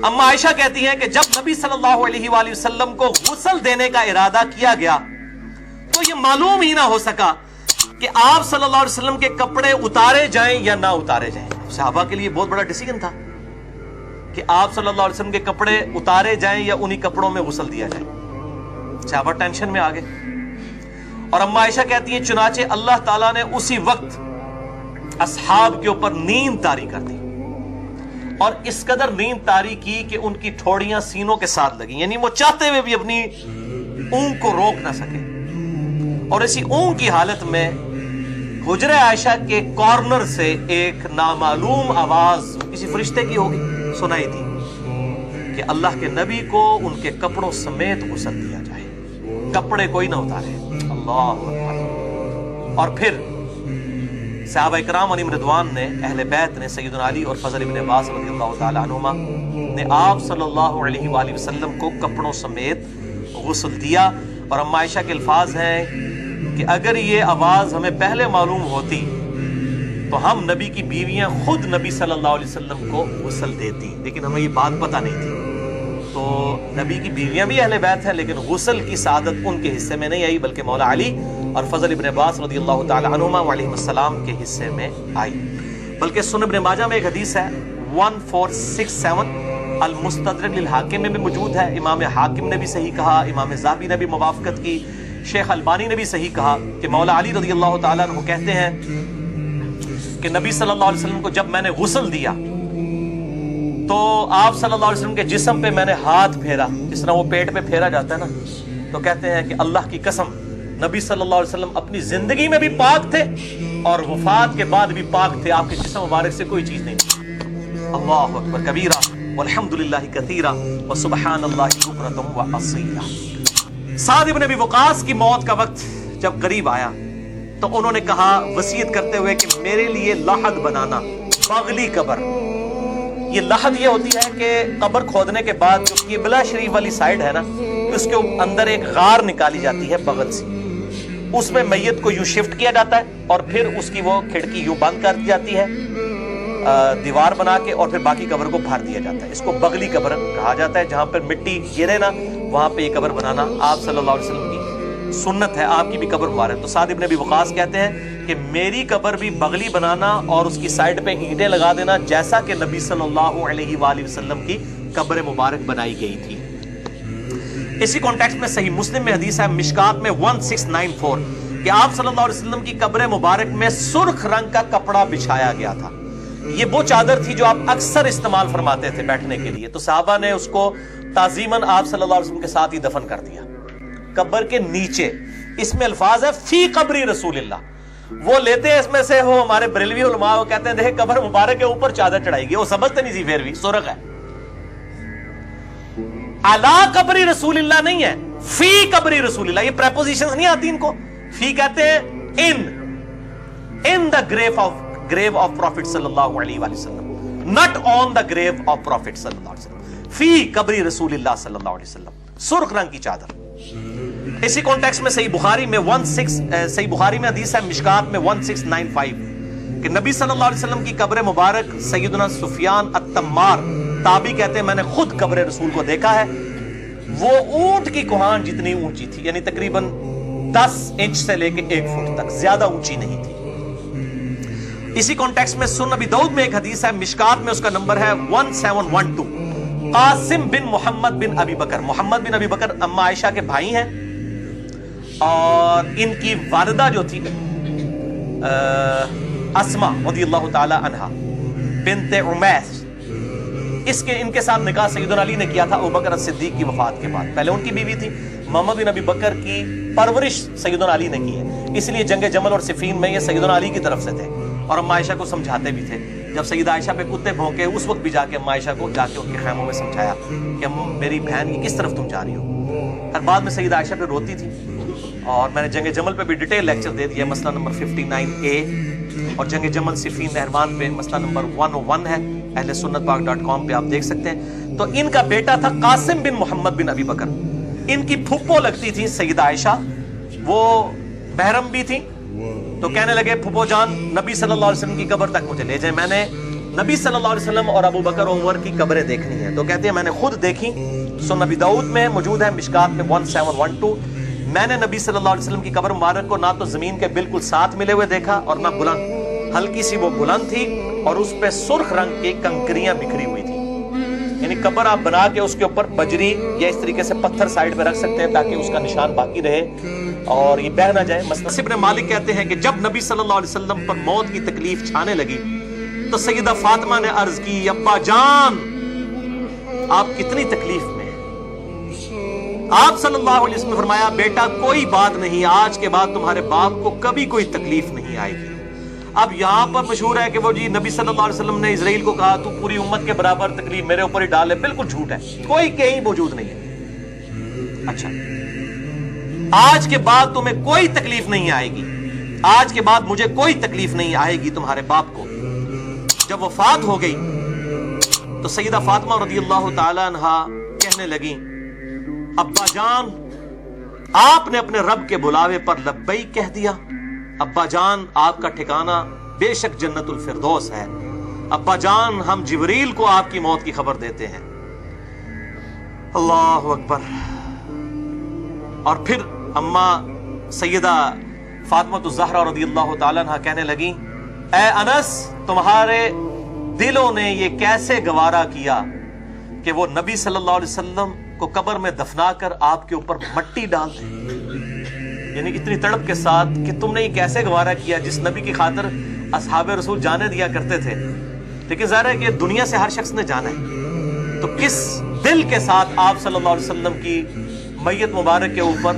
اما عائشہ کہتی ہیں کہ جب نبی صلی اللہ علیہ وآلہ وسلم کو غسل دینے کا ارادہ کیا گیا تو یہ معلوم ہی نہ ہو سکا کہ آپ صلی اللہ علیہ وسلم کے کپڑے اتارے جائیں یا نہ اتارے جائیں. صحابہ کے لیے بہت بڑا ڈیسیژن تھا کہ آپ صلی اللہ علیہ وسلم کے کپڑے اتارے جائیں یا انہی کپڑوں میں غسل دیا جائے. صحابہ ٹینشن میں آ گئے. اور اما عائشہ کہتی ہیں چنانچہ اللہ تعالیٰ نے اسی وقت اصحاب کے اوپر نیند طاری کر دی اور اس قدر نیند طاری کی کہ ان کی ٹھوڑیاں سینوں کے ساتھ لگیں, یعنی وہ چاہتے ہوئے بھی اپنی اونگ کو روک نہ سکے. اور اسی اونگ کی حالت میں حجرہ عائشہ کے کارنر سے ایک نامعلوم آواز کسی فرشتے کی ہوگی سنائی دی کہ اللہ کے نبی کو ان کے کپڑوں سمیت غسل دیا جائے, کپڑے کوئی نہ اتارے. اللہ اکبر. اور پھر صحابہ اکرام علیہم رضوان نے, اہل بیت نے, سیدنا علی اور فضل ابن عباس رضی اللہ تعالی عنہما نے آپ صلی اللہ علیہ وآلہ وسلم کو کپڑوں سمیت غسل دیا. اور اما عائشہ کے الفاظ ہیں کہ اگر یہ آواز ہمیں پہلے معلوم ہوتی تو ہم نبی کی بیویاں خود نبی صلی اللہ علیہ وسلم کو غسل دیتی, لیکن ہمیں یہ بات پتہ نہیں تھی. تو نبی کی بیویاں بھی اہل بیت ہیں لیکن غسل کی سعادت ان کے حصے میں نہیں آئی بلکہ مولا علی اور فضل ابن عباس رضی اللہ تعالی عنہما علیہ السلام کے حصے میں آئی. بلکہ سنن ابن ماجہ میں ایک حدیث ہے 1467 المستدرک للحاکم میں بھی موجود ہے. امام حاکم نے بھی صحیح کہا, امام ذہبی نے بھی موافقت کی, شیخ البانی نے بھی صحیح کہا کہ مولا علی رضی اللہ تعالیٰ عنہ کہتے ہیں کہ نبی صلی اللہ علیہ وسلم کو جب میں نے غسل دیا تو آپ صلی اللہ علیہ وسلم کے جسم پہ میں نے ہاتھ پھیرا, جس طرح وہ پیٹ پہ پھیرا جاتا ہے نا, تو کہتے ہیں کہ اللہ کی قسم نبی صلی اللہ علیہ وسلم اپنی زندگی میں بھی پاک تھے اور وفات کے بعد بھی پاک تھے. آپ کے جسم مبارک سے کوئی چیز نہیں تھی. اللہ اکبر کبیرہ والحمدللہ کثیرہ وسبحان اللہ بکرۃ واصیلا. سعد ابن ابی وقاص کی موت کا وقت جب قریب آیا تو انہوں نے کہا وصیت کرتے ہوئے کہ میرے لیے لحد بنانا, بغلی قبر. یہ لحد یہ ہوتی ہے کہ قبر کھودنے کے بعد جو قبلہ شریف والی سائڈ ہے نا, اس کے اندر ایک غار نکالی جاتی ہے بغل سے, اس میں میت کو یوں شفٹ کیا جاتا ہے اور پھر اس کی وہ کھڑکی یوں بند کر دی جاتی ہے دیوار بنا کے, اور پھر باقی قبر کو بھر دیا جاتا ہے. اس کو بغلی قبر کہا جاتا ہے. جہاں پر مٹی گرے نا وہاں پہ یہ قبر بنانا آپ صلی اللہ علیہ وسلم کی سنت ہے, آپ کی بھی قبر مبارک. تو سعد ابن ابی وقاص کہتے ہیں کہ میری قبر بھی بغلی بنانا اور اس کی سائڈ پہ اینٹیں لگا دینا جیسا کہ نبی صلی اللہ علیہ وآلہ وسلم کی قبر مبارک بنائی گئی تھی. اسی کانٹیکسٹ میں صحیح مسلم میں حدیث ہے مشکات میں 1694 کہ آپ صلی اللہ علیہ وسلم کی قبر مبارک میں سرخ رنگ کا کپڑا بچھایا گیا تھا. یہ وہ چادر تھی جو آپ اکثر استعمال فرماتے تھے بیٹھنے کے لیے. تو صحابہ نے اس کو تعظیماً آپ صلی اللہ علیہ وسلم کے ساتھ ہی دفن کر دیا قبر کے نیچے. اس میں الفاظ ہے فی قبری رسول اللہ. وہ لیتے ہیں اس میں سے, وہ ہمارے بریلوی علماء وہ کہتے ہیں دیکھیں قبر مبارک کے اوپر چادر چڑھائی گئی, وہ سمجھتے نہیں تھی پھر بھی سرخ ہے. علی قبری رسول اللہ نہیں ہے, فی قبری رسول اللہ. یہ پریپوزیشنز نہیں آتی ان کو. فی کہتے ہیں ان دا grave of Prophet صلی اللہ علیہ وآلہ وسلم, not on the grave of Prophet صلی اللہ علیہ وسلم. فی قبری رسول اللہ صلی اللہ علیہ وسلم, سرخ رنگ کی چادر. اسی کانٹیکسٹ میں صحیح بخاری میں صحیح بخاری میں حدیث ہے مشکات میں 1695 کہ نبی صلی اللہ علیہ وسلم کی قبر مبارک سیدنا سفیان التمار تابعی کہتے ہیں میں نے خود قبر رسول کو دیکھا ہے. وہ اونٹ کی کوہان جتنی اونچی تھی, یعنی تقریباً 10 انچ سے لے کے 1 فٹ تک, زیادہ اونچی نہیں تھی. اسی کانٹیکسٹ میں سنن ابی داؤد میں ایک حدیث ہے مشکات میں, اس کا نمبر ہے 1712 قاسم بن محمد بن ابی بکر. محمد بن ابی بکر اما عائشہ کے بھائی ہیں اور ان کی والدہ جو تھی اسما رضی اللہ تعالی عنہا بنت عمیس, ان کے ساتھ نکاح سیدنا علی نے کیا تھا ابوبکر صدیق کی وفات کے بعد. پہلے ان کی بیوی تھی. محمد بن ابی بکر کی پرورش سیدنا علی نے کی ہے, اس لیے جنگ جمل اور صفین میں یہ سیدنا علی کی طرف سے تھے اور اما عائشہ کو سمجھاتے بھی تھے. جب سیدہ عائشہ پہ کتے بھونکے اس وقت بھی جا کے اما عائشہ کو جا کے ان کے خیموں میں سمجھایا کہ میری بہن کی کس طرف تم جا رہی ہو. ہر بعد میں سیدہ عائشہ پہ روتی تھی اور میں نے جنگ جمل پہ بھی ڈیٹیل لیکچر دے دیا, مسئلہ نمبر 59A, اور جنگ جمل صفین نہروان پہ مسئلہ نمبر 101 ہے, اہل سنت پاک.com پہ آپ دیکھ سکتے ہیں. تو ان کا بیٹا تھا قاسم بن محمد بن ابی بکر. ان کی پھپھو لگتی تھی سیدہ عائشہ, وہ محرم بھی تھی. تو کہنے لگے پھپھو جان نبی صلی اللہ علیہ وسلم کی قبر تک مجھے لے جائیں. میں نے نبی صلی اللہ علیہ وسلم اور ابو بکر و عمر کی قبریں دیکھنی ہیں. تو کہتے ہیں میں نے خود دیکھی. سنن ابی داؤد میں موجود ہے, مشکات میں 1712. میں نے نبی صلی اللہ علیہ وسلم کی قبر مبارک کو نہ تو زمین کے بالکل ساتھ ملے ہوئے دیکھا اور نہ بلند. ہلکی سی وہ بلند تھی اور اس پہ سرخ رنگ کی کنکریاں بکھری ہوئی تھی. یعنی قبر آپ بنا کے اس کے اوپر بجری یا اس طریقے سے پتھر سائیڈ پہ رکھ سکتے ہیں تاکہ اس کا نشان باقی رہے اور یہ بہہ نہ جائے. مثلا ابن مالک کہتے ہیں کہ جب نبی صلی اللہ علیہ وسلم پر موت کی تکلیف چھانے لگی تو سیدہ فاطمہ نے عرض کی, ابا جان آپ کتنی تکلیف میں ہیں. آپ صلی اللہ علیہ وسلم نے فرمایا, بیٹا کوئی بات نہیں, آج کے بعد تمہارے باپ کو کبھی کوئی تکلیف نہیں آئے گی. اب یہاں پر مشہور ہے کہ وہ جی نبی صلی اللہ علیہ وسلم نے اسرائیل کو کہا تو پوری امت کے برابر تکلیف میرے اوپر ہی ڈالے. بالکل جھوٹ ہے, کوئی کہیں موجود نہیں ہے. اچھا, آج کے بعد تمہیں کوئی تکلیف نہیں آئے گی, آج کے بعد مجھے کوئی تکلیف نہیں آئے گی تمہارے باپ کو. جب وفات ہو گئی تو سیدہ فاطمہ رضی اللہ تعالی عنہا کہنے لگیں, ابا جان آپ نے اپنے رب کے بلاوے پر لبیک کہہ دیا. ابا جان آپ کا ٹھکانہ بے شک جنت الفردوس ہے. ابا جان ہم جبریل کو آپ کی موت کی خبر دیتے ہیں. اللہ اکبر. اور پھر اما سیدہ فاطمہ الزہرا رضی اللہ تعالی عنہا کہنے لگیں, اے انس تمہارے دلوں نے یہ کیسے گوارا کیا کہ وہ نبی صلی اللہ علیہ وسلم کو قبر میں دفنا کر آپ کے اوپر مٹی ڈال دیں. یعنی اتنی تڑپ کے ساتھ کہ تم نے یہ کیسے گوارا کیا جس نبی کی خاطر اصحاب رسول جانے دیا کرتے تھے. لیکن ظاہر ہے کہ دنیا سے ہر شخص نے جانا ہے, تو کس دل کے ساتھ آپ صلی اللہ علیہ وسلم کی میت مبارک کے اوپر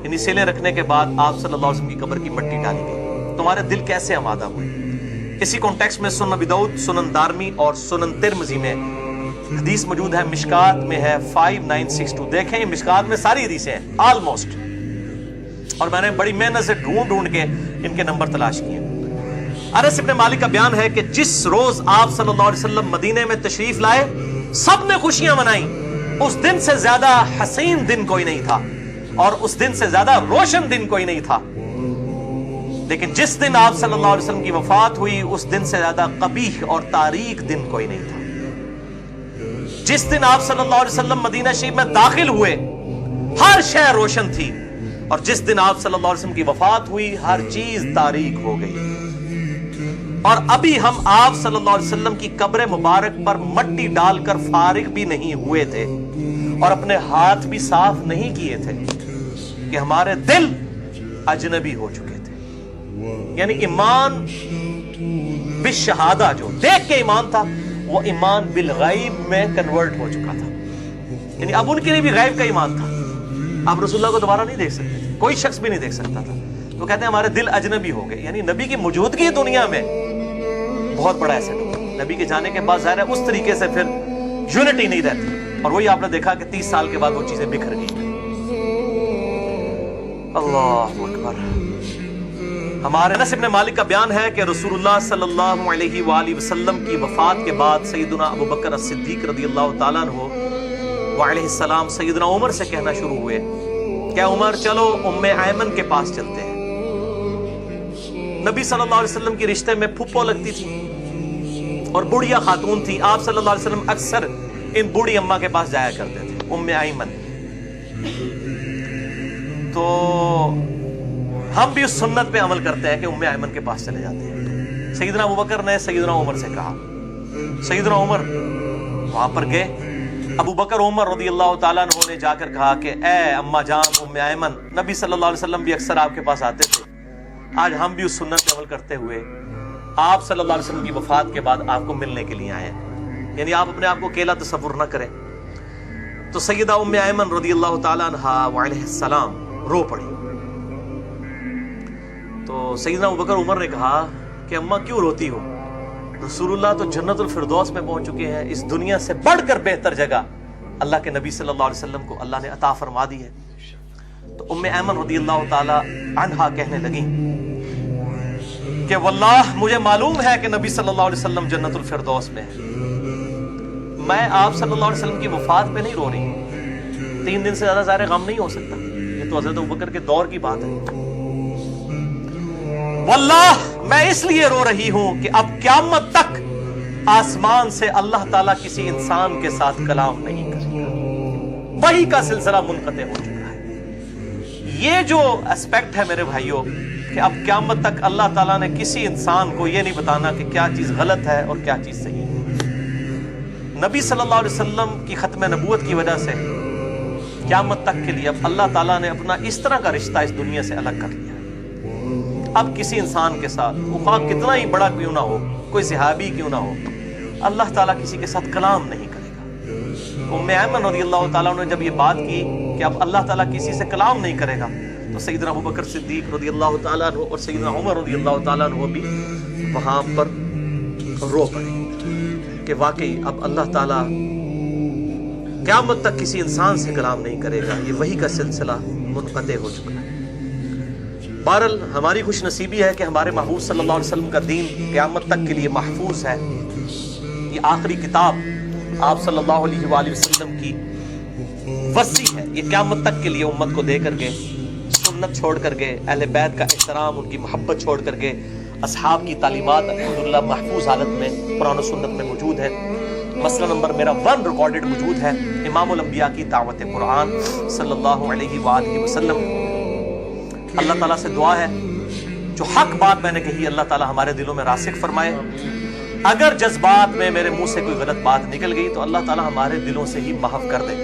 یعنی سیلے رکھنے کے بعد آپ صلی اللہ علیہ وسلم کی قبر کی مٹی ڈالی گئی, تمہارے دل کیسے آمادہ ہوئے. اسی کانٹیکسٹ میں سنن ابی داؤد, سنن دارمی اور سنن ترمذی میں حدیث موجود ہے, مشکات میں ہے 5962. دیکھیں مشکات میں ساری حدیثیں ہیں آلموسٹ, اور میں نے بڑی محنت سے ڈھونڈ کے ان کے نمبر تلاش کیے. انس ابن مالک کا بیان ہے کہ جس روز آپ صلی اللہ علیہ وسلم مدینے میں تشریف لائے سب نے خوشیاں منائیں. اس دن سے زیادہ حسین دن کوئی نہیں تھا اور اس دن سے زیادہ روشن دن کوئی نہیں تھا. لیکن جس دن آپ صلی اللہ علیہ وسلم کی وفات ہوئی اس دن سے زیادہ قبیح اور تاریک دن کوئی نہیں تھا. جس دن آپ صلی اللہ علیہ وسلم مدینہ شریف میں داخل ہوئے ہر شے روشن تھی, اور جس دن آپ صلی اللہ علیہ وسلم کی وفات ہوئی ہر چیز تاریک ہو گئی. اور ابھی ہم آپ صلی اللہ علیہ وسلم کی قبر مبارک پر مٹی ڈال کر فارغ بھی نہیں ہوئے تھے اور اپنے ہاتھ بھی صاف نہیں کیے تھے کہ ہمارے دل اجنبی ہو چکے تھے. یعنی ایمان بالشہادہ جو دیکھ کے ایمان تھا وہ ایمان بالغیب میں کنورٹ ہو چکا تھا. یعنی اب ان کے لیے بھی غیب کا ایمان تھا. آپ رسول اللہ کو دوبارہ نہیں دیکھ سکتے تھے, کوئی شخص بھی نہیں دیکھ سکتا تھا. تو کہتے ہیں ہمارے دل اجنبی ہو گئے. یعنی نبی کی موجودگی دنیا میں بہت بڑا ایسٹ ہو. نبی کے جانے کے بعد ظاہر ہے اس طریقے سے پھر یونٹی نہیں رہتی, اور وہی آپ نے دیکھا کہ 30 سال کے بعد وہ چیزیں بکھر گئی. اللہ اکبر. ہمارے انس ابن مالک کا بیان ہے کہ رسول اللہ صلی اللہ علیہ وآلہ وسلم کی وفات کے بعد سیدنا ابو بکر الصدیق رضی اللہ تعالیٰ عنہ وعلیہ السلام سیدنا عمر سے کہنا شروع ہوئے کہ عمر چلو ام ایمن کے پاس چلتے ہیں. نبی صلی اللہ علیہ وسلم کی رشتے میں پھپھو لگتی تھی اور بڑھیا خاتون تھی. آپ صلی اللہ علیہ وسلم اکثر ان بوڑھی اماں کے پاس جایا کرتے تھے, ام ایمن. تو ہم بھی اس سنت پہ عمل کرتے ہیں کہ ام ایمن کے پاس چلے جاتے ہیں. سیدنا ابو بکر نے سیدنا عمر سے کہا, سیدنا عمر وہاں پر گئے. ابو بکر عمر رضی اللہ تعالیٰ عنہ نے جا کر کہا کہ اے اما جان ام ایمن, نبی صلی اللہ علیہ وسلم بھی اکثر آپ کے پاس آتے تھے, آج ہم بھی اس سنت پہ عمل کرتے ہوئے آپ صلی اللہ علیہ وسلم کی وفات کے بعد آپ کو ملنے کے لیے آئے ہیں. یعنی آپ اپنے آپ کو اکیلا تصور نہ کریں. تو سیدہ ام ایمن رضی اللہ تعالیٰ عنہا وعلیہ السلام رو پڑی. تو سیدنا ابو بکر عمر نے کہا کہ اماں کیوں روتی ہو, رسول اللہ تو جنت الفردوس میں پہنچ چکے ہیں, اس دنیا سے بڑھ کر بہتر جگہ اللہ کے نبی صلی اللہ علیہ وسلم کو اللہ نے عطا فرما دی ہے. تو ام ایمن رضی اللہ تعالی عنہا کہنے لگی کہ واللہ مجھے معلوم ہے کہ نبی صلی اللہ علیہ وسلم جنت الفردوس میں ہے, میں آپ صلی اللہ علیہ وسلم کی وفات پہ نہیں رو رہی. 3 دن سے زیادہ ظاہر غم نہیں ہو سکتا, یہ تو حضرت ابوبکر کے دور کی بات ہے. واللہ میں اس لیے رو رہی ہوں کہ اب قیامت تک آسمان سے اللہ تعالیٰ کسی انسان کے ساتھ کلام نہیں کرے گا، وحی کا سلسلہ منقطع ہو چکا ہے۔ یہ جو اسپیکٹ ہے میرے بھائیوں کہ اب قیامت تک اللہ تعالیٰ نے کسی انسان کو یہ نہیں بتانا کہ کیا چیز غلط ہے اور کیا چیز صحیح ہے۔ نبی صلی اللہ علیہ وسلم کی ختم نبوت کی وجہ سے قیامت تک کے لیے اب اللہ تعالیٰ نے اپنا اس طرح کا رشتہ اس دنیا سے الگ کر لیا ہے۔ اب کسی انسان کے ساتھ وہ خواہ کتنا ہی بڑا کیوں نہ ہو، کوئی صحابی کیوں نہ ہو، اللہ تعالیٰ کسی کے ساتھ کلام نہیں کرے گا۔ ام ایمن رضی اللہ تعالیٰ نے جب یہ بات کی کہ اب اللہ تعالیٰ کسی سے کلام نہیں کرے گا تو سیدنا ابوبکر صدیق رضی اللہ تعالیٰ عنہ اور سیدنا عمر رضی اللہ تعالیٰ عنہ بھی وہاں پر رو پڑے کہ واقعی اب اللہ تعالیٰ قیامت تک کسی انسان سے کلام نہیں کرے گا، یہ وحی کا سلسلہ منقطع ہو چکا ہے۔ بہرحال ہماری خوش نصیبی ہے کہ ہمارے محبوب صلی اللہ علیہ وسلم کا دین قیامت تک کے لیے محفوظ ہے۔ یہ آخری کتاب آپ صلی اللہ علیہ وآلہ وسلم کی وصی ہے، یہ قیامت تک کے لیے امت کو دے کر کے سنت چھوڑ کر کے اہل بیت کا احترام، ان کی محبت چھوڑ کر کے اصحاب کی تعلیمات الحمدللہ محفوظ حالت میں قرآن و سنت میں موجود ہے۔ مسئلہ نمبر میرا 1 ریکارڈڈ موجود ہے، امام الانبیاء کی دعوت قرآن صلی اللہ علیہ وآلہ وسلم۔ اللہ تعالیٰ سے دعا ہے جو حق بات میں نے کہی اللہ تعالیٰ ہمارے دلوں میں راسخ فرمائے، اگر جذبات میں میرے منہ سے کوئی غلط بات نکل گئی تو اللہ تعالیٰ ہمارے دلوں سے ہی محو کر دے۔